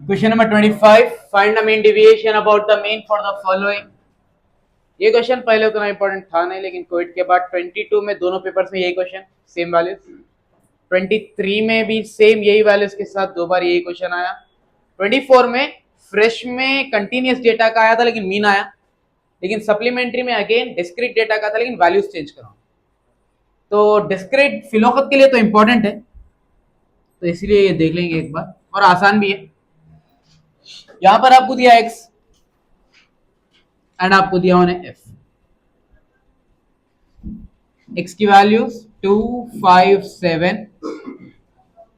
Question number 25, find the mean deviation about the mean for the following. ये question पहले उतना important था नहीं, लेकिन कोविड के बाद 22 में दोनों पेपर्स में यही क्वेश्चन सेम वैल्यूज, 23 में भी सेम यही वैल्यूज के साथ दो बार यही क्वेश्चन आया, 24 में फ्रेश में कंटिन्यूस डेटा का आया था लेकिन मीन आया, लेकिन सप्लीमेंट्री में अगेन डिस्क्रीट डेटा का था लेकिन वैल्यूज चेंज करा। तो डिस्क्रीट फिलोकत के लिए तो इंपॉर्टेंट है, तो इसलिए ये देख लेंगे एक बार, और आसान भी है। यहां पर आपको दिया x एंड आपको दिया उन्हें f। x की values 2, 5, 7,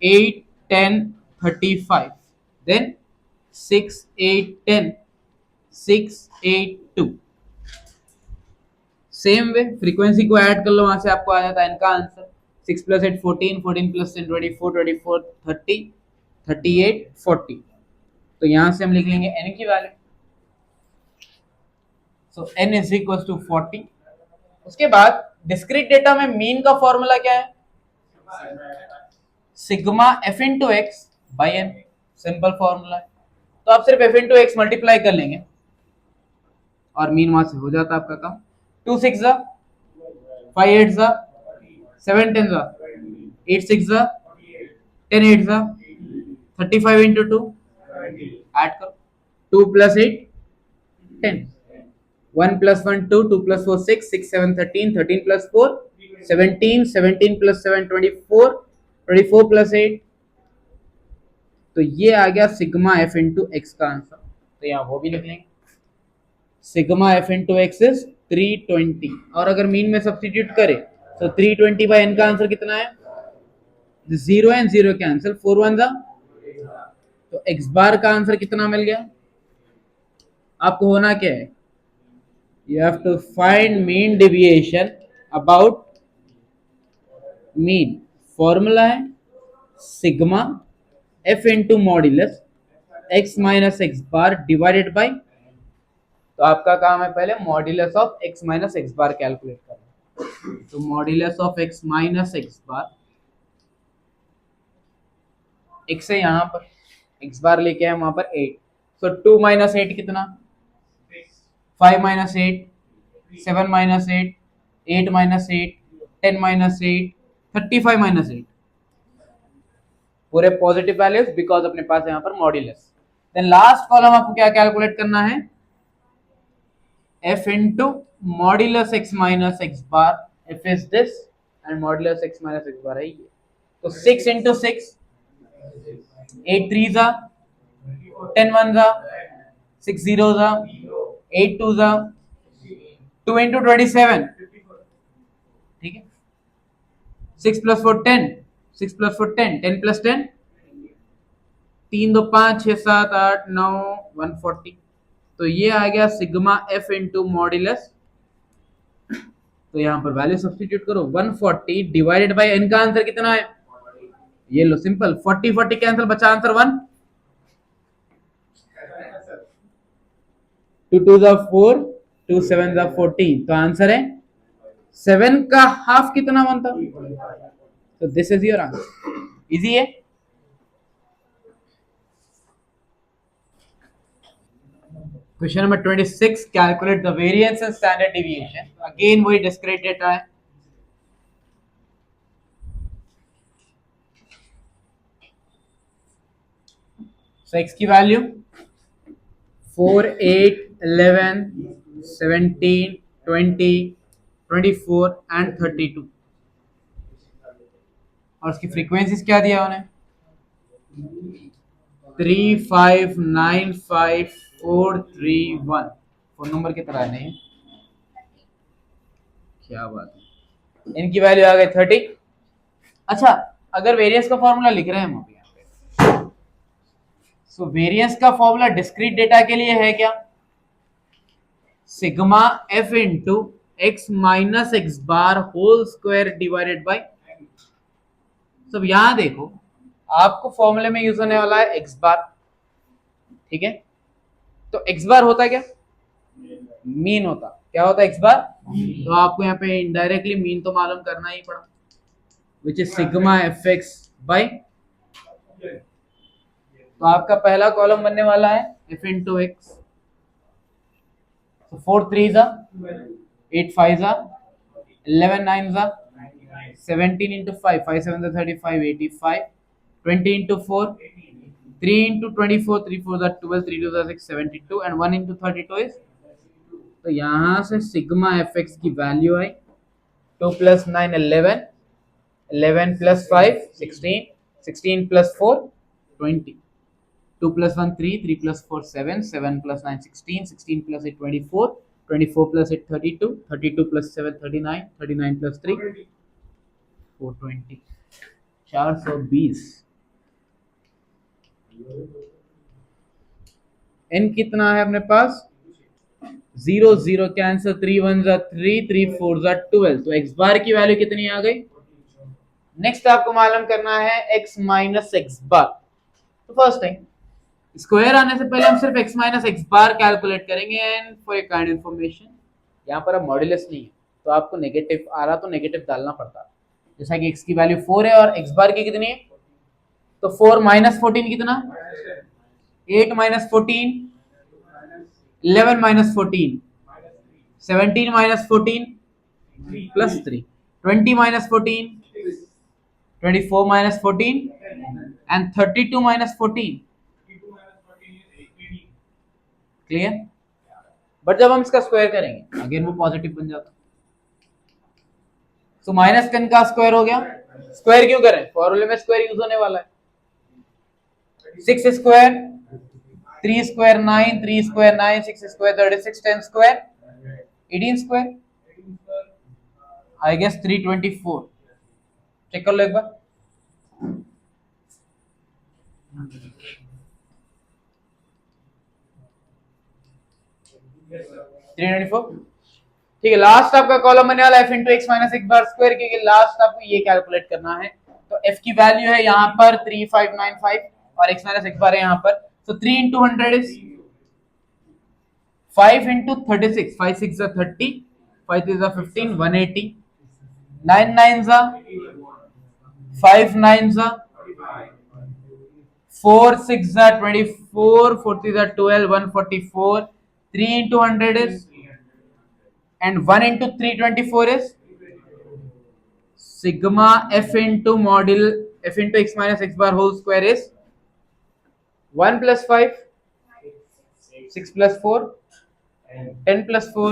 8, 10, 35, then 6, 8, 10, 6, 8, 2। Same way frequency को ऐड कर लो, वहां से आपको आ जाता है इनका आंसर 6 + 8 14, 14 + 10 24, 24 30, 38 40। तो यहां से हम लिख लेंगे n की value, so n is equal to 40। उसके बाद डिस्क्रीट डेटा में मीन का फॉर्मूला क्या है? Sigma f into x by n, simple formula है। तो आप सिर्फ f इंटू एक्स मल्टीप्लाई कर लेंगे और मीन वहां से हो जाता है आपका काम। 2 6 जा, 5 8 जा, 7 10 जा, 8 6 जा, 10 8 जा, 35 इंटू 2 ऐड करो, 2 + 8 10, 1 + 1 2, 2 + 4 6, 6 7 13, 13 + 4 17, 17 + 7 24, 24 + 8। तो ये आ गया सिग्मा f इंटू एक्स का आंसर। तो यहाँ वो भी लिख लेंगे, sigma f into x is 320। और अगर मीन में सब्सटीट्यूट करें तो 320 बाई n का आंसर कितना है? 0 एंड 0 कैंसिल, 4 1 जा, तो x बार का आंसर कितना मिल गया? आपको होना क्या है, you have to find mean deviation about mean। Formula है sigma f into modulus x minus x bar divided by, तो आपका काम है पहले modulus of x minus x bar calculate करना। तो modulus of x minus x bar, x है यहाँ पर, x बार लेके आए वहां पर 8, तो 2 - 8 कितना? 5 - 8, 7 - 8, 8 - 8, 10 - 8, 35 - 8, पूरे पॉजिटिव वैल्यूज बिकॉज अपने पास यहाँ पर मॉड्यूलस। देन लास्ट कॉलम आपको क्या कैलकुलेट करना है? f into modulus x minus x bar, f is this and modulus x minus x bar है ये। तो 6 इंटू 6, 8 3 जा, 10 1 जा, 6 0 जा, 8 2 जा, 2 इंटू 27, ठीक है, 6 + 4 10, 6 + 4 10, 10 + 10, 3 2 5 6 7 8 9 140। तो ये आ गया सिग्मा f इंटू मॉड्यूलस। तो यहाँ पर वैल्यू सब्सटीट्यूट करो, 140 डिवाइडेड बाय n का आंसर कितना है? ये लो सिंपल, 40 40 कैंसिल, बचा आंसर 1, 2 2 जा 4, 2 7 जा 14। तो आंसर है 7 का हाफ कितना बनता? तो this is your answer. Easy है। Question number 26, calculate the variance and standard deviation. Again वही डिस्क्रीट डेटा है। So x की वैल्यू 4 8 11 17 20 24 एंड 32, और उसकी फ्रीक्वेंसीज क्या दिया उन्हें? 3 5 9 5 4 3 1, फोन नंबर की तरह नहीं, क्या बात है। इनकी वैल्यू आ गई 30। अच्छा, अगर वेरिएंस का फॉर्मूला लिख रहे हैं हम अभी यहाँ पे, सो वेरिएंस का फॉर्मूला डिस्क्रीट डेटा के लिए है क्या? Sigma f into x minus x bar whole square divided by. सब यहां देखो, आपको फॉर्मूले में यूज होने वाला है एक्स बार, ठीक है। तो एक्स बार होता है क्या? मीन होता। क्या होता है एक्स बार? तो आपको यहाँ पे इनडायरेक्टली मीन तो मालूम करना ही पड़ा, which is sigma F x by. तो आपका पहला कॉलम बनने वाला है f इंटू एक्स, तो 4 3 जा 8 5 जा 11 9 जा 17 into 5 5 7 जा 35 85 20 into 4 3 into 24 3 4 जा 12 3 2 जा 6 72 and 1 into 32 is, तो यहाँ से सिग्मा एफ एक्स की वैल्यू आई 2 plus 9 11 11 plus 5 16 16 plus 4 20 2 plus 1 3 3 plus 4 7 7 plus 9 16 16 plus 8 24 24 plus 8 32 32 plus 7 39 39 plus 3 420 420 n कितना है अपने पास 0 0 कैंसिल 3 1 जा 3 3 4 जा 12, तो x बार की वैल्यू कितनी आ गई। नेक्स्ट आपको मालूम करना है x माइनस एक्स बार। तो फर्स्ट थिंग, स्क्वायर आने से पहले हम सिर्फ x minus x bar calculate करेंगे। And for a kind information, यहाँ पर अब मॉड्यूलस नहीं है तो आपको नेगेटिव आ रहा तो नेगेटिव डालना पड़ता, जैसा कि x की वैल्यू 4 है और x बार की कितनी है, तो 4 माइनस 14 कितना, 8 minus 14 11 minus 14 17 minus 14 plus 3 20 minus 14 24 minus 14 and 32 minus 14। Clear. But जब हम इसका स्क्वायर करेंगे अगेन वो पॉजिटिव बन जाता, सो माइनस 10 का स्क्वायर हो गया। स्क्वायर क्यों करें, फॉर्मूले में स्क्वायर यूज होने वाला है। 6 square 3 square 9 3 square 9 6 square 36 10 square 18 square, I guess 324। Check कर लो एक बार। 324, ठीक है। लास्ट आपका कॉलम बनने वाला f into x minus x bar square, क्योंकि लास्ट आपको ये कैलकुलेट करना है। तो f की वैल्यू है यहाँ पर 3595 और x माइनस एक्स बार है यहाँ पर, so 3 into 100 is 5 into 36 5 6 are 30 5 3 are 15 180 9 9 are 5 9 are 4 6 are 24 4 3 are 12 144 3 into 100 is, and 1 into 324 is sigma f into module f into x minus x bar whole square is 1 plus 5 6 plus 4 10 plus 4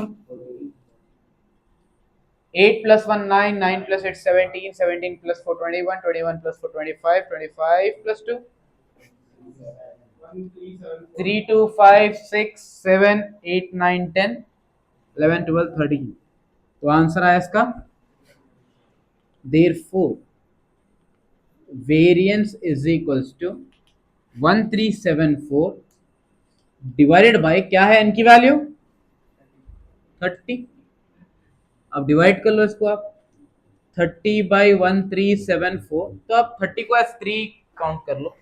8 plus 1 9 9 plus 8 17 17 plus 4 21 21 plus 4 25 25 plus 2 3 2 5 6 7 8 9 10 11 12 13। तो answer आया इसका, therefore variance is equals to 1374 divided by क्या है n की value 30। अब divide कर लो इसको आप 30 बाई 1374, तो आप 30 को एज 3 काउंट कर लो।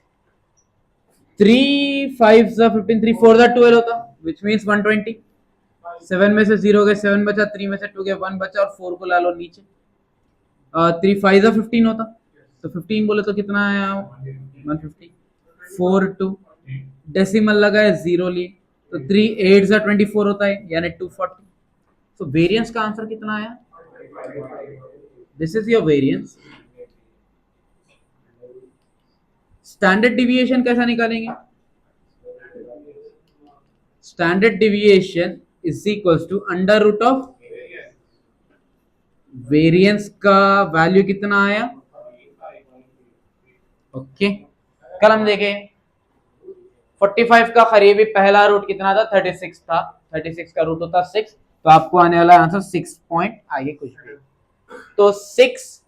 3 5 15 3 4 12 होता, विच मीन्स 120। 7 में से 0 गए 7 बचा, 3 में से 2 गए 1 बचा और 4 को ला लो नीचे। 3 5 15 होता, तो 15 बोले तो कितना आया 150। 4 2 डेसिमल लगा है 0 लिए, तो 3 8 24 होता है यानी 240। तो वेरिएंस का आंसर कितना आया, this is your variance. Standard deviation कैसा निकालेंगे, standard deviation is equals to under root of variance का वैल्यू कितना आया। ओके, कल हम देखे 45 का करीबी पहला रूट कितना था 36 था, 36 का रूट होता 6, तो आपको आने वाला आंसर 6 पॉइंट आगे कुछ भी, तो 6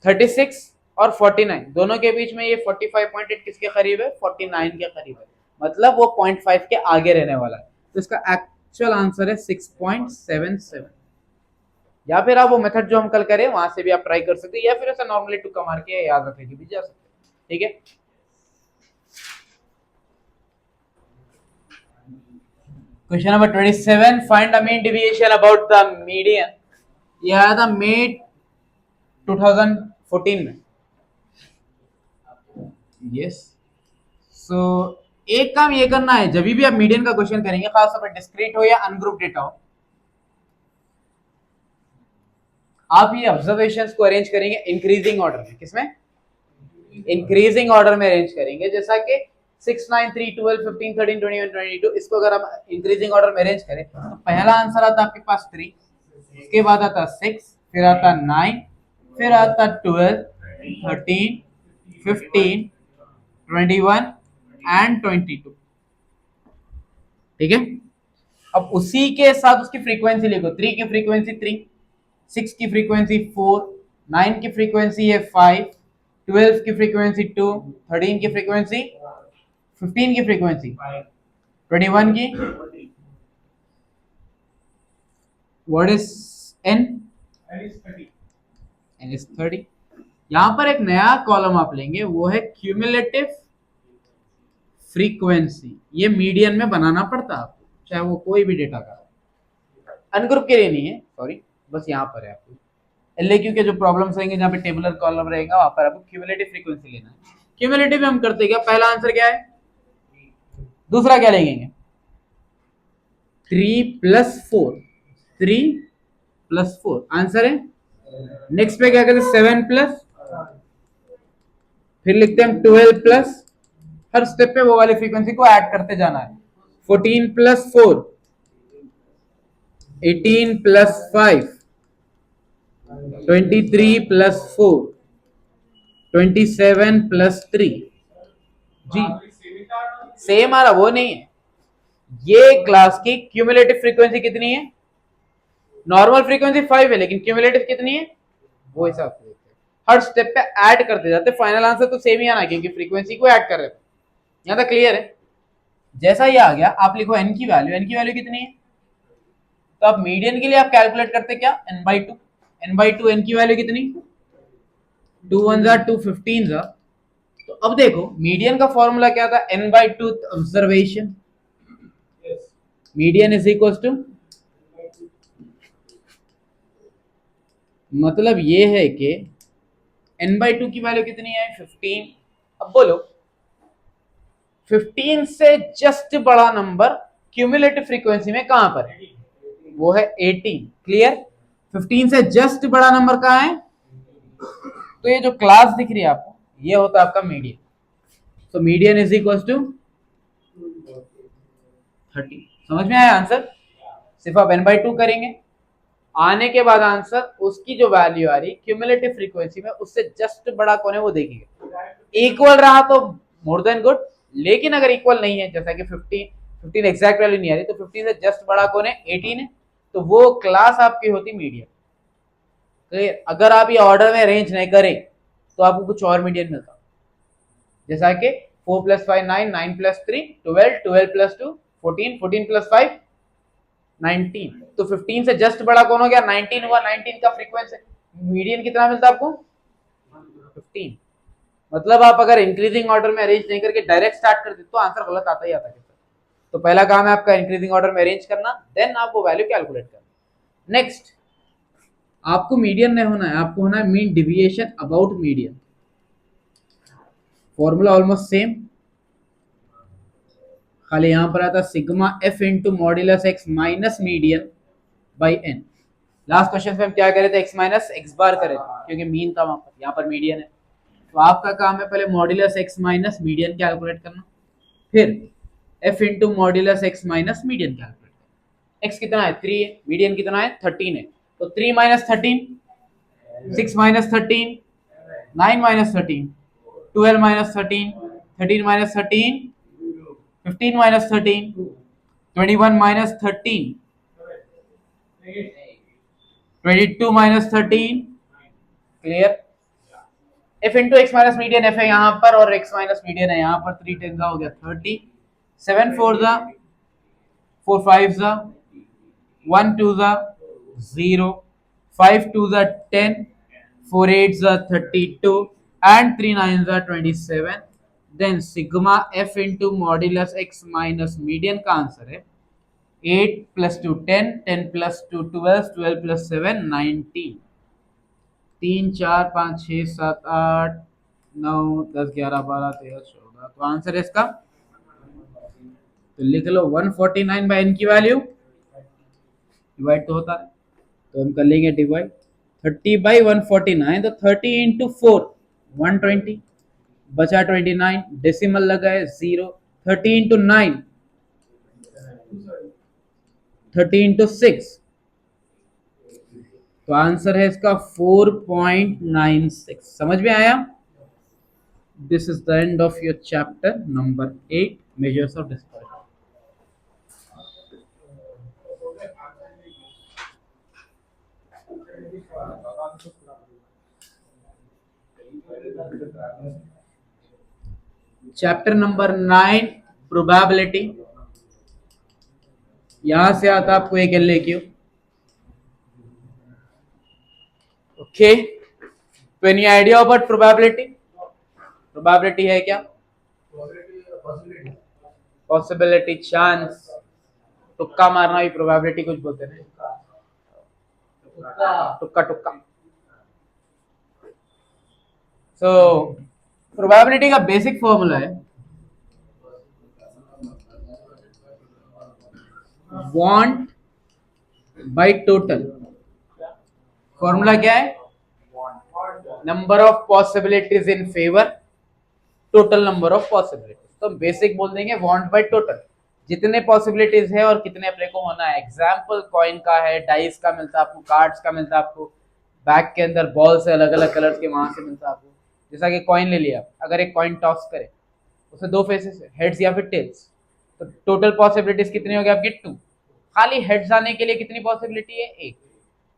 36 और 49 दोनों के बीच में ये 45.8 किसके करीब है 49 के करीब है, मतलब वो 0.5 के आगे रहने वाला है। तो इसका एक्चुअल आंसर है 6.77। या फिर आप वो मेथड जो हम कल करें वहां से भी आप ट्राई कर सकते हैं, या फिर ऐसा नॉर्मली तुक्का मार के याद रखने की भी जा सकते हैं। ठीक है, question number 27, find the mean deviation about the median. ये आया था मई 2014 में। यस, सो एक काम ये करना है, जब भी आप मीडियन का क्वेश्चन करेंगे, खासतौर पर डिस्क्रीट हो या अनग्रुप डेटा हो, आप ये ऑब्जर्वेशंस को अरेंज करेंगे इंक्रीजिंग ऑर्डर में। किसमें? इंक्रीजिंग ऑर्डर में अरेंज करेंगे। जैसा कि 6, 9, 3, 12, 15, 13, 21, 22, इसको अगर हम इंक्रीजिंग ऑर्डर में अरेंज करें तो पहला आंसर आता आपके पास 3, उसके बाद आता 6, फिर आता 9, फिर आता 12, 13, 15, 21 एंड 22। ठीक है, अब उसी के साथ उसकी फ्रीक्वेंसी लिखो। 3 की फ्रीक्वेंसी 3, 6 की फ्रीक्वेंसी 4, 9 की फ्रीक्वेंसी है 5, 12 की फ्रीक्वेंसी 2, 13 की फ्रीक्वेंसी, 15 की फ्रीक्वेंसी, 21 की, what is n? n is 30। यहां पर एक नया कॉलम आप लेंगे, वो है क्यूमुलेटिव फ्रीक्वेंसी। ये मीडियन में बनाना पड़ता है आपको, चाहे वो कोई भी डेटा का, अनग्रुप के लिए नहीं है, सॉरी, बस यहाँ पर है आपको एलएक्यू के जो प्रॉब्लम्स रहेंगे जहाँ पे टेबुलर कॉलम रहेगा, वहां पर आपको क्यूमुलेटिव फ्रीक्वेंसी लेना है। क्यूमुलेटिव में हम करते क्या, पहला आंसर क्या है, दूसरा क्या लेंगे, 3 + 4, 3 + 4 आंसर है। नेक्स्ट पे क्या करते हैं, 7 प्लस, फिर लिखते हैं हम 12 प्लस, हर स्टेप पे वो वाली फ्रीक्वेंसी को ऐड करते जाना है। 14 + 4, 18 + 5, 23 + 4, 27 + 3। जी सेम आ रहा, वो नहीं है। ये क्लास की क्यूमुलेटिव फ्रीक्वेंसी कितनी है, नॉर्मल फ्रीक्वेंसी 5 है, लेकिन क्यूमुलेटिव कितनी है, वो हिसाब से देखते हैं। हर स्टेप पे ऐड करते जाते, फाइनल आंसर तो सेम ही आना, क्योंकि फ्रीक्वेंसी को ऐड कर रहे थे। यहां तक क्लियर है? जैसा ये आ गया, आप लिखो n की वैल्यू, n की वैल्यू कितनी है, तो आप मीडियन के लिए आप कैलकुलेट करते क्या, n/2, n/2, n की वैल्यू कितनी, 2 1 जा 2 15 जा। तो अब देखो मीडियन का फॉर्मूला क्या था, n/2 observation, median is equal to, मतलब ये है कि n/2 की वैल्यू कितनी है, 15। अब बोलो 15 से जस्ट बड़ा नंबर क्यूमुलेटिव फ्रीक्वेंसी में कहां पर है, वो है 18। क्लियर? 15 से जस्ट बड़ा नंबर कहां है, तो ये जो क्लास दिख रही है आपको, ये होता है आपका मीडियन। तो मीडियन इज इक्वल टू 30। समझ में आया आंसर? सिर्फ आप n/2 करेंगे, आने के बाद आंसर उसकी जो वैल्यू आ रही क्यूमुलेटिव फ्रीक्वेंसी में, उससे जस्ट बड़ा कौन है वो देखेंगे। इक्वल रहा तो मोर देन गुड, लेकिन अगर इक्वल नहीं है, जैसा कि 15 एग्जैक्ट वैल्यू नहीं आ रही, तो 15 से जस्ट बड़ा कौन है, 18 है, तो वो क्लास आपकी होती मीडियन। क्लियर? अगर आप ये ऑर्डर में अरेंज नहीं करें तो आपको कुछ और मीडियन मिलता, जैसा कि 4 + 5 9, 9 + 3 12, 12 + 2 14, 14 + 5 19। तो 15 से जस्ट बड़ा कौन हो गया, 19 हुआ। 19 का फ्रीक्वेंसी मीडियन कितना मिलता है आपको, 15। मतलब आप अगर इंक्रीजिंग ऑर्डर में अरेंज नहीं करके डायरेक्ट स्टार्ट कर देते तो आंसर गलत आता ही आता है। तो पहला काम है आपका इंक्रीजिंग ऑर्डर में अरेंज करना, देन आप वो वैल्यू कैलकुलेट करना। नेक्स्ट, आपको मीडियन नहीं होना है, आपको होना है mean deviation about median. Formula almost same, खाली यहां पर आता sigma f into modulus x minus median by n. Last question में हम क्या करे थे, एक्स माइनस एक्स बार करे थे, क्योंकि मीन था वहां पर, यहाँ पर मीडियन है। तो आपका काम है पहले modulus x minus median calculate करना, फिर F into modulus x minus median calculate करना। एक्स कितना है, 3 है, मीडियन कितना है, 13 है, तो 3 - 13, 6 - 13, 9 - 13, 12 - 13, 13 - 13, 15 - 13, 21 - 13, 22 - 13। Clear? F into x minus median F है यहाँ पर, और एक्स माइनस मीडियन है यहाँ पर। 3 10 हो गया 30, 7 4 4 5 1 2 0, 5 2 10, 4 8 32, and 3 9 27। Then sigma f into modulus x minus median का आंसर है 8 + 2 10, 10 + 2 12, 12 + 7 19। 3 4 5 6 7 8 9 10 11 12 13 14, तो आंसर है इसका, तो लिख लो 149 बाय n की वैल्यू, डिवाइड तो होता है, तो हम कर लेंगे डिवाइड 30 बाई 149, तो 30 इंटू 4 120, बचा 29, डेसिमल लगा है 0, 30 इंटू 9 30 इंटू 6, तो आंसर है इसका 4.96। समझ में आया? This is the end of your chapter number 8, measures of dispersion. Chapter number 9 probability, यहां से आता आपको एक एल क्यू। ओके, तो any idea about probability? Probability है क्या? पॉसिबिलिटी, चांस, तुक्का मारना भी प्रोबेबिलिटी कुछ बोलते हैं, तुक्का तुक्का। सो प्रोबेबिलिटी का बेसिक फॉर्मूला है वांट बाय टोटल। फॉर्मूला क्या है? Number of possibilities in favour total number of possibilities. तो बेसिक बोल देंगे वांट बाय टोटल, जितने पॉसिबिलिटीज है और कितने अपने को होना है। एग्जाम्पल कॉइन का है, डाइस का मिलता है आपको, कार्ड्स का मिलता है आपको, बैग के अंदर बॉल से अलग अलग कलर के वहां से मिलता है आपको। जैसा कि कॉइन ले लिया, अगर एक कॉइन टॉस करे उसमें दो फेसेस है, हेड्स या फिर टेल्स, तो टोटल पॉसिबिलिटीज कितनी होगी आपकी? 2। खाली हेड्स आने के लिए कितनी पॉसिबिलिटी है? 1।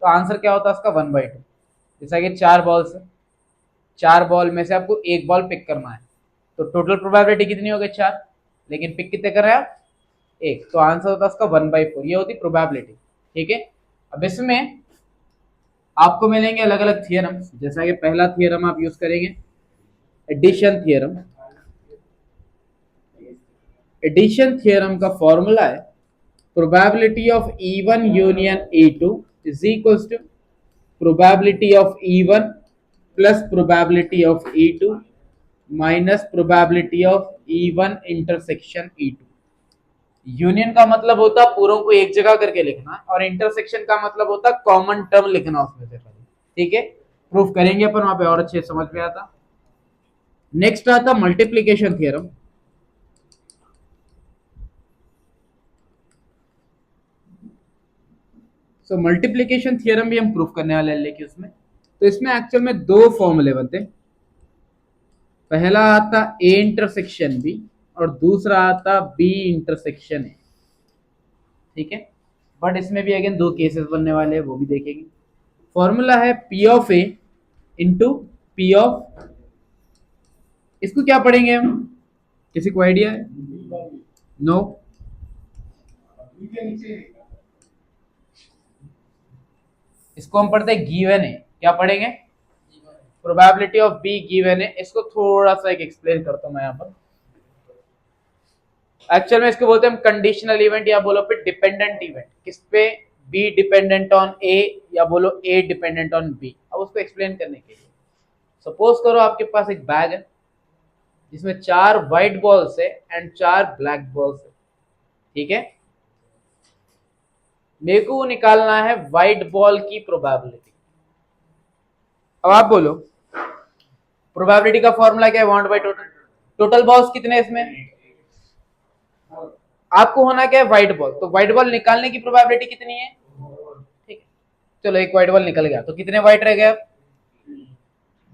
तो आंसर क्या होता है उसका? 1/2। जैसा कि 4 बॉल्स है, 4 बॉल में से आपको एक बॉल पिक करना है, तो टोटल प्रोबेबिलिटी कितनी हो गई? 4, लेकिन पिक कितने कर रहे हैं आप? 1, तो आंसर होता है उसका 1/4। ये होती प्रोबेबिलिटी। ठीक है, अब इसमें आपको मिलेंगे अलग अलग थियरम। जैसा कि पहला थियरम आप यूज करेंगे एडिशन थियरम। एडिशन थियरम का फॉर्मूला है probability of E1 union E2 is equals to probability of E1 plus probability of E2 minus probability of E1 intersection E2। Union का मतलब होता है पूरों को एक जगह करके लिखना, और इंटरसेक्शन का मतलब होता है कॉमन टर्म लिखना उसमें से। ठीक है, प्रूफ करेंगे अपन वहां पे और अच्छे समझ में आता। नेक्स्ट आता multiplication theorem. So multiplication theorem भी हम प्रूफ करने वाले हैं, लेकिन इसमें तो इसमें एक्चुअल में दो फॉर्मूले बनते हैं। पहला आता ए इंटरसेक्शन बी और दूसरा आता बी इंटरसेक्शन ए। ठीक है, बट इसमें भी अगेन दो केसेस बनने वाले हैं, वो भी देखेंगे। फॉर्मूला है P of A into P of, इसको क्या पढ़ेंगे हम? किसी को आइडिया है? नो, इसको हम पढ़ते हैं गिवन है। क्या पढ़ेंगे? प्रोबेबिलिटी ऑफ बी गिवन है। इसको थोड़ा सा एक एक्सप्लेन करता हूं मैं यहाँ पर। एक्चुअल में इसको बोलते हैं हम कंडीशनल इवेंट, या बोलो फिर डिपेंडेंट इवेंट। किस पे? बी डिपेंडेंट ऑन ए, या बोलो ए डिपेंडेंट ऑन बी। अब उसको एक्सप्लेन करने के लिए सपोज करो आपके पास एक बैग है जिसमें 4 व्हाइट बॉल्स है एंड 4 ब्लैक बॉल्स है। ठीक है, मेरे को निकालना है व्हाइट बॉल की प्रोबेबिलिटी। अब आप बोलो प्रोबेबिलिटी का फॉर्मूला क्या है? Want by total. Total balls कितने इसमें? आपको होना क्या है? White ball. तो व्हाइट बॉल निकालने की प्रोबेबिलिटी कितनी है? ठीक है, चलो एक व्हाइट बॉल निकल गया, तो कितने व्हाइट रह गए?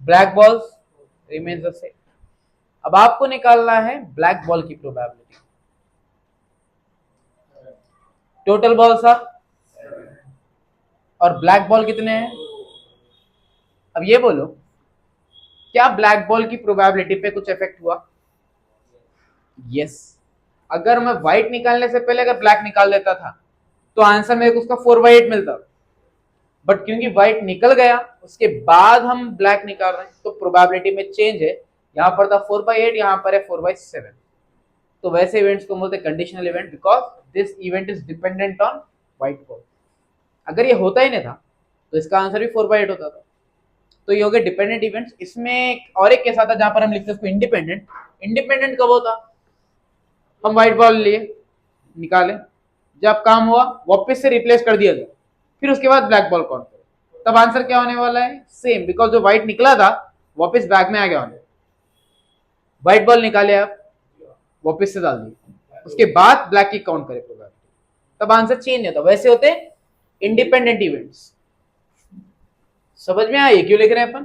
Black balls remains the same. अब आपको निकालना है ब्लैक बॉल की प्रोबेबिलिटी। टोटल बॉल्स आप, और ब्लैक बॉल कितने हैं? अब ये बोलो क्या ब्लैक बॉल की प्रोबेबिलिटी पे कुछ इफेक्ट हुआ? यस। अगर मैं व्हाइट निकालने से पहले अगर ब्लैक निकाल देता था तो आंसर मेरे को उसका 4/8 मिलता, बट क्योंकि व्हाइट निकल गया उसके बाद हम ब्लैक निकाल रहे हैं तो प्रोबेबिलिटी में चेंज है। यहां पर था 4/8, यहां पर है 4/7। तो वैसे इवेंट्स को बोलते हैं conditional event, because this event is dependent on white ball. अगर ये होता ही नहीं था तो इसका आंसर भी 4/8 होता था। तो ये हो गए डिपेंडेंट इवेंट्स। इसमें और एक केस आता है जहां पर हम लिखते हैं उसको इंडिपेंडेंट। इंडिपेंडेंट कब होता, हम व्हाइट बॉल लिए निकाले, जब काम हुआ वापस से रिप्लेस कर दिया गया, फिर उसके बाद ब्लैक बॉल काउंट करो, तब आंसर क्या होने वाला है, सेम, बिकॉज जो व्हाइट निकला था वापस बैग में आ गया। व्हाइट बॉल निकाले आप, वापस से डाल दिए, उसके बाद ब्लैक की काउंट करे प्रोबेबिलिटी, तब आंसर चेंज होता। वैसे होते इंडिपेंडेंट इवेंट्स। समझ में आया क्यों लिख रहे हैं अपन?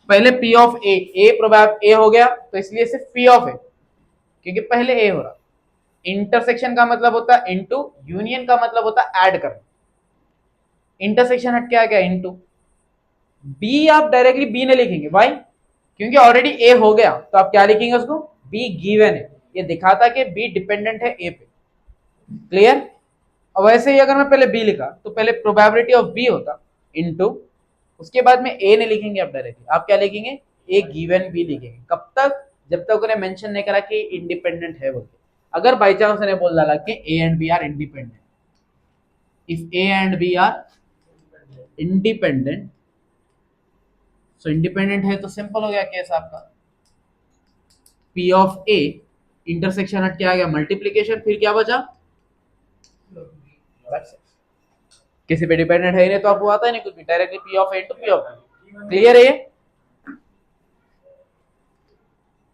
पहले P ऑफ ए प्रोबेब ए हो गया तो इसलिए सिर्फ P ऑफ ए, क्योंकि पहले ए हो रहा। इंटरसेक्शन का मतलब होता है इनटू, यूनियन का मतलब होता है ऐड करना। इंटरसेक्शन हट के आ गया इनटू। बी आप डायरेक्टली बी नहीं लिखेंगे, वाई? क्योंकि ऑलरेडी ए हो गया, तो आप क्या लिखेंगे उसको, बी गिवन है। ये दिखाता कि बी डिपेंडेंट है ए पे। क्लियर? और वैसे ही अगर मैं पहले बी लिखा तो पहले प्रोबेबिलिटी ऑफ बी होता इनटू, उसके बाद में ए नहीं लिखेंगे आप डायरेक्टली, आप क्या लिखेंगे, ए गिवन बी लिखेंगे। कब तक? जब तक उन्हें मेंशन नहीं करा कि इंडिपेंडेंट है बोलते। अगर बाई चांस उन्हें बोल डाला कि A and B are independent, if A and B are independent, so independent है तो सिंपल हो गया केस आपका। P ऑफ ए इंटरसेक्शन हट के आ गया मल्टीप्लीकेशन, फिर क्या बचा, किसी पे डिपेंडेंट है ही नहीं तो आपको आता ही नहीं कुछ भी, directly P of A to P of B. Clear है ये?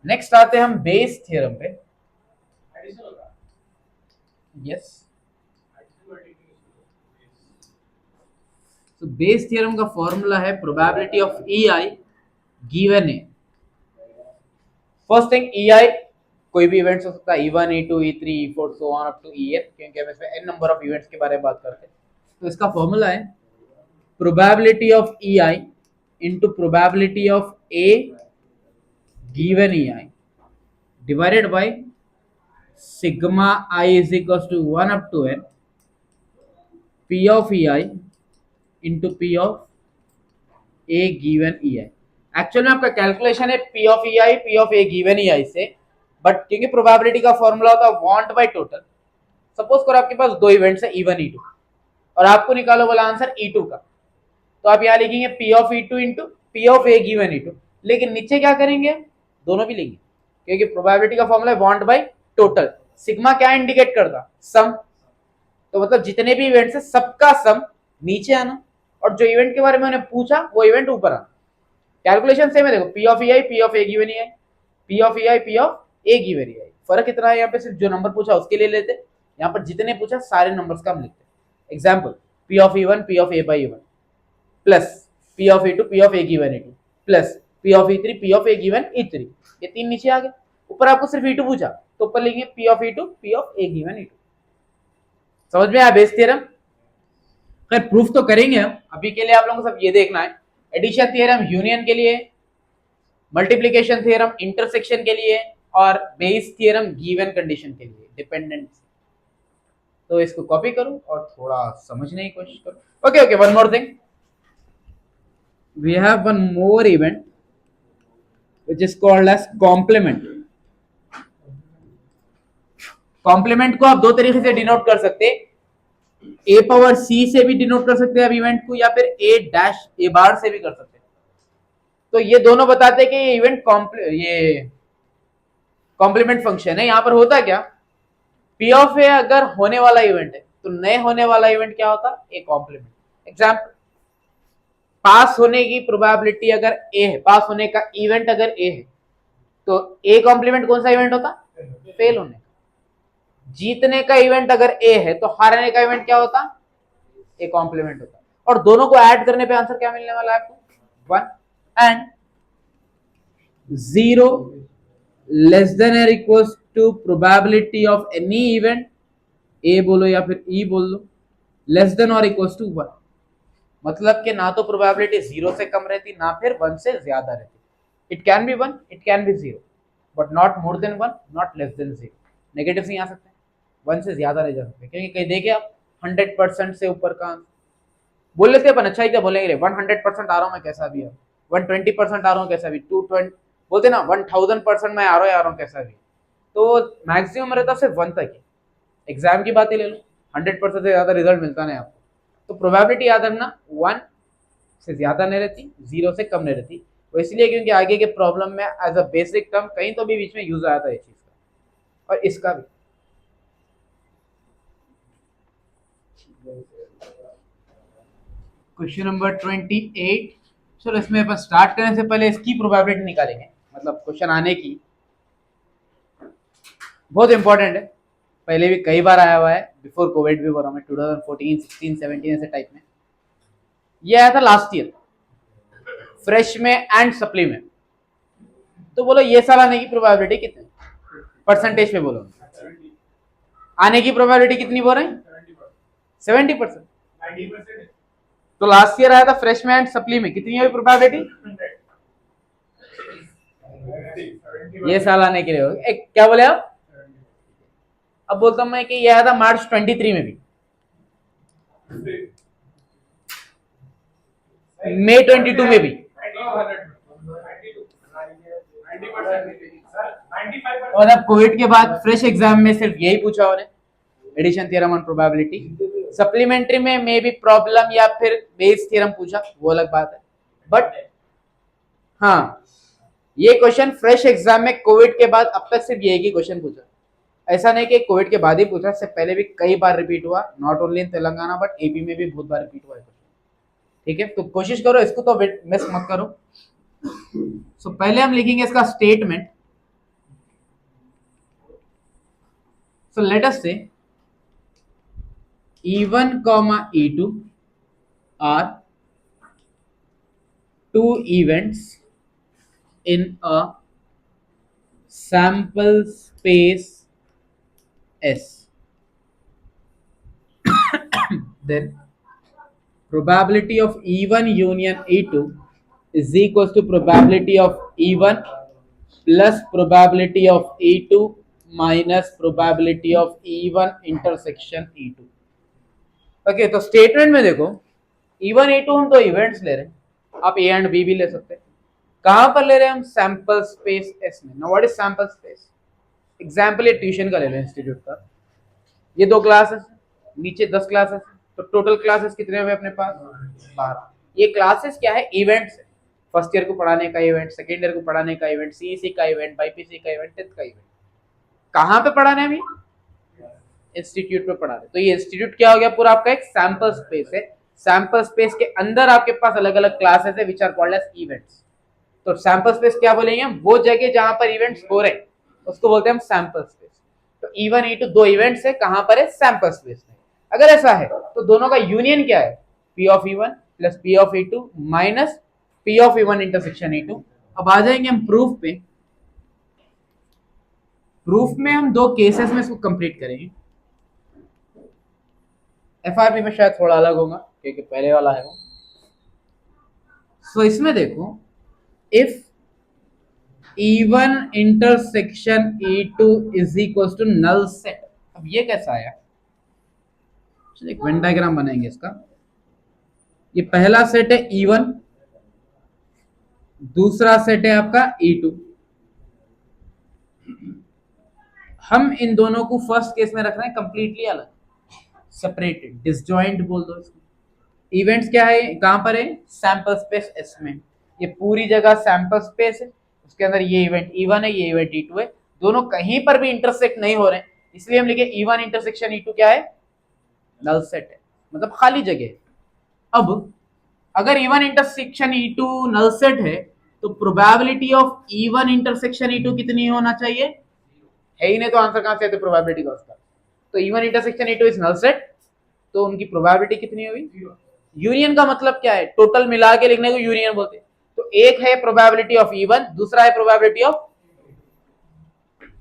नेक्स्ट आते हैं हम बेस थ्योरम पे। यस, तो बेस थ्योरम का फॉर्मूला है probability of E I given A. First thing, E I कोई भी इवेंट्स हो सकता है, E1 E2 E3 E4 so on up to En, क्योंकि हम इसमें n नंबर ऑफ इवेंट्स के बारे में बात करते हैं। तो इसका फॉर्मूला है probability of E I into probability of A given E I divided by sigma I is equal to 1 up to n P of E I into P of A given E I. Actual में आपका calculation है P of E I P of A given E I से, but क्योंकि probability का formula होता है want by total. Suppose करो आपके पास दो इवेंट्स है E1 E2 और आपको निकालो वाला आंसर E2 का, तो आप यहाँ लिखेंगे P of E2 into P of A given E2, लेकिन नीचे क्या करेंगे, दोनों भी लेंगे, क्योंकि प्रोबेबिलिटी का फॉर्मूला है वांट बाय टोटल। सिग्मा क्या इंडिकेट करता, सम, तो मतलब जितने भी इवेंट्स है सबका सम नीचे आना, और जो इवेंट के बारे में उन्हें पूछा वो इवेंट ऊपर आना। कैलकुलेशन सेम है, देखो P of E I P of A given E I, P of E I P of A given E I. फर्क इतना है, यहाँ पे सिर्फ जो नंबर पूछा उसके लिए लेते, यहाँ पर जितने पूछा सारे नंबर्स का हम लिखते। Example, P of E1 P of A by E1 plus P of E2 P of A given E2 plus P of E3 P of A given E3। ये तीन नीचे आ गए, ऊपर आपको सिर्फ E2 पूछा तो ऊपर लिखेंगे P of E2 P of A given E2। समझ में आया बेस थ्योरम? खैर प्रूफ तो करेंगे हम, अभी के लिए आप लोगों को सब ये देखना है, एडिशन थ्योरम यूनियन के लिए, मल्टीप्लिकेशन थ्योरम इंटरसेक्शन के लिए, और बेस थ्योरम गिवन कंडीशन के लिए डिपेंडेंट। तो इसको कॉपी करो और थोड़ा समझने की कोशिश करो। Okay okay, one more thing, we have one more event which is called as complement. Complement को आप दो तरीके से डिनोट कर सकते हैं, ए पावर सी से भी डिनोट कर सकते हैं आप इवेंट को, या फिर ए डैश ए बार से भी कर सकते हैं। तो ये दोनों बताते हैं कि ये इवेंट ये कॉम्प्लीमेंट फंक्शन है। यहां पर होता क्या, P ऑफ ए अगर होने वाला इवेंट है तो नए होने वाला इवेंट क्या होता है, ए कॉम्प्लीमेंट। एग्जाम्पल, पास होने की प्रोबेबिलिटी अगर ए है, पास होने का इवेंट अगर ए है, तो ए कॉम्प्लीमेंट कौन सा इवेंट होता, फेल होने का। जीतने का इवेंट अगर ए है तो हारने का इवेंट क्या होता, ए कॉम्प्लीमेंट होता। और दोनों को ऐड करने पे आंसर क्या मिलने वाला है आपको, 1 एंड 0 लेस देन और equals to probability of any event, A बोलो या फिर ई बोल लो, लेस देन और इक्वल्स टू 1। मतलब कि ना तो प्रोबेबिलिटी 0 से कम रहती ना फिर 1 से ज्यादा रहती। It can be 1, it can be 0, but not more than 1, not less than 0। Negative नहीं आ सकते, 1 से ज्यादा नहीं जा सकते, क्योंकि कहीं देखे आप 100% से ऊपर का बोल लेते अपन, अच्छा ही क्या बोलेंगे, 100% आ रहा हूं मैं कैसा भी है, 120% आ रहा हूँ कैसा भी, 220 बोलते ना, 1000% मैं आ रहा हूँ कैसा भी। तो मैक्सिमम रहता सिर्फ 1 तक ही। एग्जाम की बात ही ले लो, 100% से ज्यादा रिजल्ट मिलता नहीं आपको। तो प्रोबेबिलिटी याद रखना 1 से ज्यादा नहीं रहती, 0 से कम नहीं रहती। वो इसलिए क्योंकि आगे के प्रॉब्लम में एज अ बेसिक टर्म कहीं तो भी बीच में यूज आया था ये चीज का, और इसका भी। Question number 28। चलो इसमें अपन स्टार्ट करने से पहले इसकी प्रोबेबिलिटी निकालेंगे, मतलब क्वेश्चन आने की। बहुत इंपॉर्टेंट है, पहले भी कई बार आया हुआ है, बिफोर कोविड भी बोला मैं, 2014, 16, 17 ऐसे टाइप में ये आया था लास्ट ईयर, फ्रेश में एंड सप्ली में। तो बोलो ये साल आने की प्रोबेबिलिटी कितनी, परसेंटेज पे बोलो, आने की प्रोबेबिलिटी कितनी बोल रहे हैं? 70%। तो लास्ट ईयर आया था फ्रेश में एंड सप्ली में, कितनी है प्रोबेबिलिटी? ये साल आने के लिए होगी। एक क्या बोले आप? अब बोलता हूं मैं कि ये आया था मार्च 23 में भी, मई 22 में भी। और अब कोविड के बाद फ्रेश एग्जाम में सिर्फ यही पूछा उन्हें, addition theorem on probability. Supplementary में मे बी प्रॉब्लम या फिर बेस थ्योरम पूछा, वो अलग बात है। बट हाँ, ये क्वेश्चन फ्रेश एग्जाम में कोविड के बाद अब तक सिर्फ यही क्वेश्चन पूछा, ऐसा नहीं कि कोविड के बाद ही पूछा, इससे पहले भी कई बार रिपीट हुआ, not only in Telangana but AP में भी बहुत बार रिपीट हुआ है। ठीक है, तो कोशिश करो इसको तो मिस मत करो। सो पहले हम लिखेंगे इसका स्टेटमेंट। सो लेट अस से E1, E2 are two events in a sample space S. Then probability of E1 union E2 is equals to probability of E1 plus probability of E2 minus probability of E1 intersection E2। Okay, तो statement में देखो E1 E2 हम तो events ले रहे हैं, आप ए and B भी ले सकते हैं। कहां पर ले रहे हैं हम? सैंपल स्पेस एस में। Now what is sample space? Example ये ट्यूशन का ले लो, इंस्टीट्यूट का। ये 2 क्लासेस, नीचे 10 क्लासेस, तो टोटल क्लासेस कितने हुए अपने पास? 12। ये क्लासेस क्या है? इवेंट्स है। फर्स्ट ईयर को पढ़ाने का इवेंट, सेकेंड ईयर को पढ़ाने का इवेंट, सीईसी का इवेंट, बाईपीसी का इवेंट, टेंथ का इवेंट। कहां पे पढ़ाने हैं? इंस्टीट्यूट में पढ़ा रहे। तो ये इंस्टीट्यूट क्या हो गया? पूरा आपका एक सैंपल स्पेस है। सैंपल स्पेस के अंदर आपके पास अलग अलग क्लासेस है which are called as events. तो सैंपल स्पेस क्या बोलेंगे हम? वो जगह जहां पर इवेंट्स हो रहे हैं उसको बोलते हैं हम सैंपल स्पेस। तो E1 E2 दो इवेंट्स है, कहां पर है? सैंपल स्पेस में। अगर ऐसा है तो दोनों का यूनियन क्या है? P of E1 plus P of E2 minus P of E1 intersection E2। अब आ जाएंगे हम प्रूफ पे। प्रूफ में हम 2 केसेस में इसको कंप्लीट करेंगे। एफआरपी में शायद थोड़ा अलग होगा क्योंकि पहले वाला है वो। सो इसमें देखो, if E1 intersection E2 is equal to null set. अब ये कैसा आया? एक वेन डायग्राम बनाएंगे इसका। ये पहला सेट है E1, दूसरा सेट है आपका E2। हम इन दोनों को फर्स्ट केस में रख रहे हैं कंप्लीटली अलग, सेपरेटेड, डिसजॉइंट बोल दो इसको। इवेंट्स क्या है? कहां पर है? सैंपल स्पेस एस में। ये पूरी जगह सैंपल स्पेस है, उसके अंदर ये इवेंट E1 है, ये इवेंट E2 है। दोनों कहीं पर भी इंटरसेक्ट नहीं हो रहे हैं, इसलिए हम लिखे E1 इंटरसेक्शन E2 क्या है? नल सेट है, मतलब खाली जगह है। अब अगर E1 intersection E2 null set है तो probability of E1 intersection E2 कितनी होना चाहिए? है ही नहीं तो आंसर कहां से आते? प्रोबेबिलिटी का उसका। तो E1 intersection E2 is null set, तो उनकी प्रोबेबिलिटी कितनी हुई? यूनियन का मतलब क्या है? टोटल मिला के लिखने को यूनियन बोलते हैं। तो एक है प्रोबेबिलिटी ऑफ E1, दूसरा है प्रोबेबिलिटी ऑफ,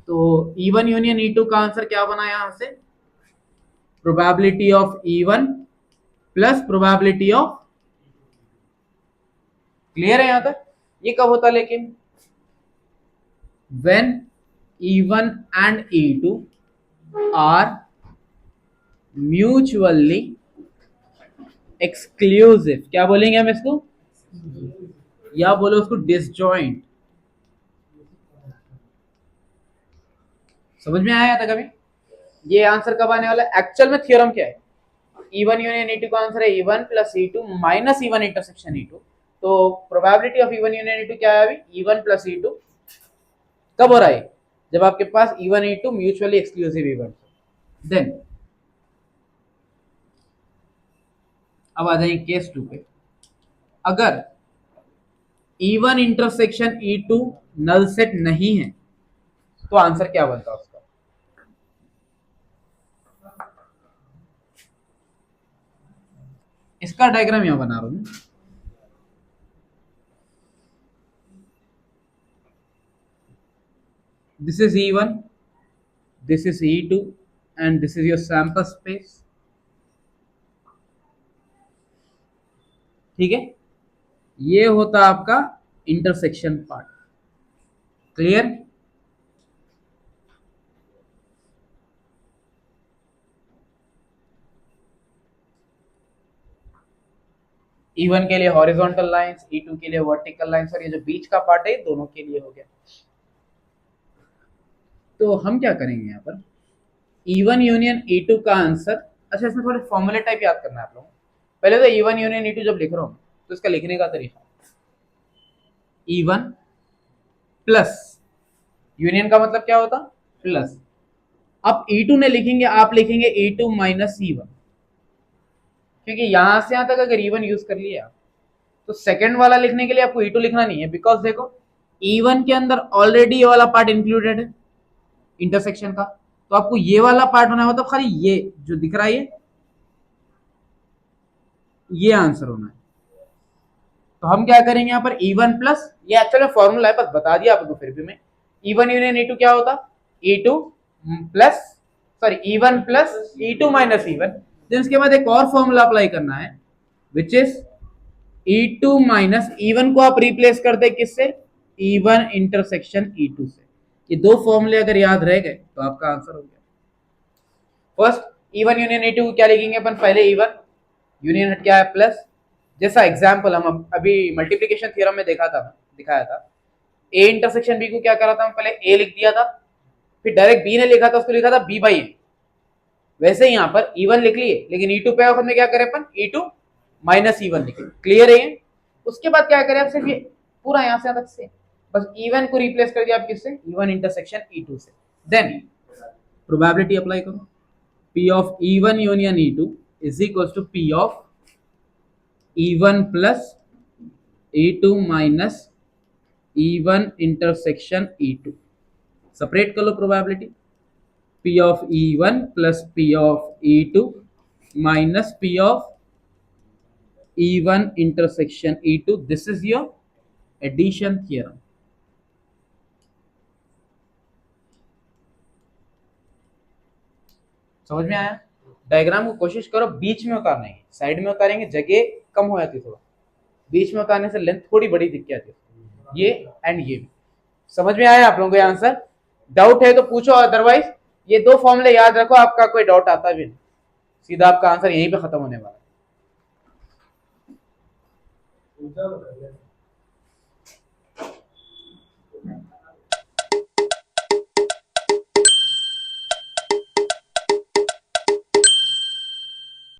तो E1 यूनियन E2 का आंसर क्या बना यहां से? Probability of E1 plus probability of. Clear है यहां तक? ये कब होता लेकिन? when E1 and E2 are mutually exclusive। क्या बोलेंगे हम इसको? या बोलो उसको डिसजॉइंट। समझ में आया था कभी? ये आंसर कब आने वाला है? एक्चुअल में थ्योरम क्या है? E1 यूनियन E2 का आंसर है E1 plus E2 minus E1 intersection E2। तो probability of E1 union E2 क्या है अभी? E1 प्लस E2 कब हो रहा है? जब आपके पास E1 E2 mutually exclusive event. Then अब आ जाएंगे केस 2 पे। अगर E1 intersection E2 null set नहीं है तो आंसर क्या बनता है उसका? इसका डायग्राम यहां बना रहा हूं। This is E1, this is E2 and this is your sample space। ठीक है, ये होता आपका इंटरसेक्शन पार्ट। क्लियर? E1 के लिए हॉरिजॉन्टल लाइंस, E2 के लिए वर्टिकल लाइंस, और ये जो बीच का पार्ट है दोनों के लिए हो गया। तो हम क्या करेंगे यहाँ पर? E1 यूनियन E2 का आंसर, अच्छा इसमें थोड़े फॉर्मूले टाइप याद करना है आप लोगों को। पहले तो E1 यूनियन E2 जब लिख रहा हूँ तो इसका लिखने का तरीका, E1 प्लस, यूनियन का मतलब क्या होता? प्लस। अब E2 ने लिखेंगे, आप लिखेंगे E2 माइनस E1, क्योंकि यहां से यहां तक अगर E1 यूज कर लिया तो सेकंड वाला लिखने के लिए आपको E2 लिखना नहीं है, बिकॉज देखो E1 के अंदर ऑलरेडी ये वाला पार्ट इंक्लूडेड है इंटरसेक्शन का, तो आपको ये वाला पार्ट होना है, मतलब खाली ये जो दिख रहा है ये आंसर होना है। तो हम क्या करेंगे यहाँ पर E1 प्लस, ये एक्चुअली फॉर्मूला है, बस बता दिया आपको फिर भी मैं। E1 यूनियन E2 क्या होता? E2 plus, sorry E1 plus E2 minus E1। Then इसके बाद एक और फॉर्मूला अप्लाई करना है which is E2 minus E1 को आप रिप्लेस करते किससे? E1 इंटरसेक्शन E2 से। ये दो फॉर्मूले अगर याद रह गए तो आपका आंसर हो गया। फर्स्ट E1 यूनियन E2 क्या लिखेंगे अपन? पहले E1 यूनियन क्या है? प्लस। जैसा एग्जाम्पल हम अभी मल्टीप्लिकेशन थ्योरम में दिखाया था, A इंटरसेक्शन B को क्या करा था? पहले A लिख दिया था, फिर डायरेक्ट B ने लिखा था, उसको लिखा था B बाई A। वैसे ही यहाँ पर E1 लिख लिए, लेकिन E2 पे में क्या करें अपन? E2 माइनस E1 लिखे। क्लियर है ये? उसके बाद क्या करें आप? सिर्फ ये पूरा यहाँ से तक से बस E1 को रिप्लेस कर दिया आप किससे? E1 इंटरसेक्शन E2 से। देन प्रोबेबिलिटी अप्लाई करो, P of E1 union E2 is equal to P of E1 plus E2 minus E1 intersection E2। Separate कर लो probability, P of E1 plus P of E2 minus P of E1 intersection E2। This is your addition theorem. समझ में आया? Diagram को कोशिश करो बीच में उतारने की, साइड में उतारेंगे जगह कम हो जाती है, थोड़ा बीच में उतारने से लेंथ थोड़ी बड़ी दिख जाती है। ये एंड ये भी समझ में आया आप लोगों को? आंसर डाउट है तो पूछो, अदरवाइज ये दो फॉर्मूले याद रखो, आपका कोई डाउट आता भी नहीं, सीधा आपका आंसर यहीं पे खत्म होने वाला है।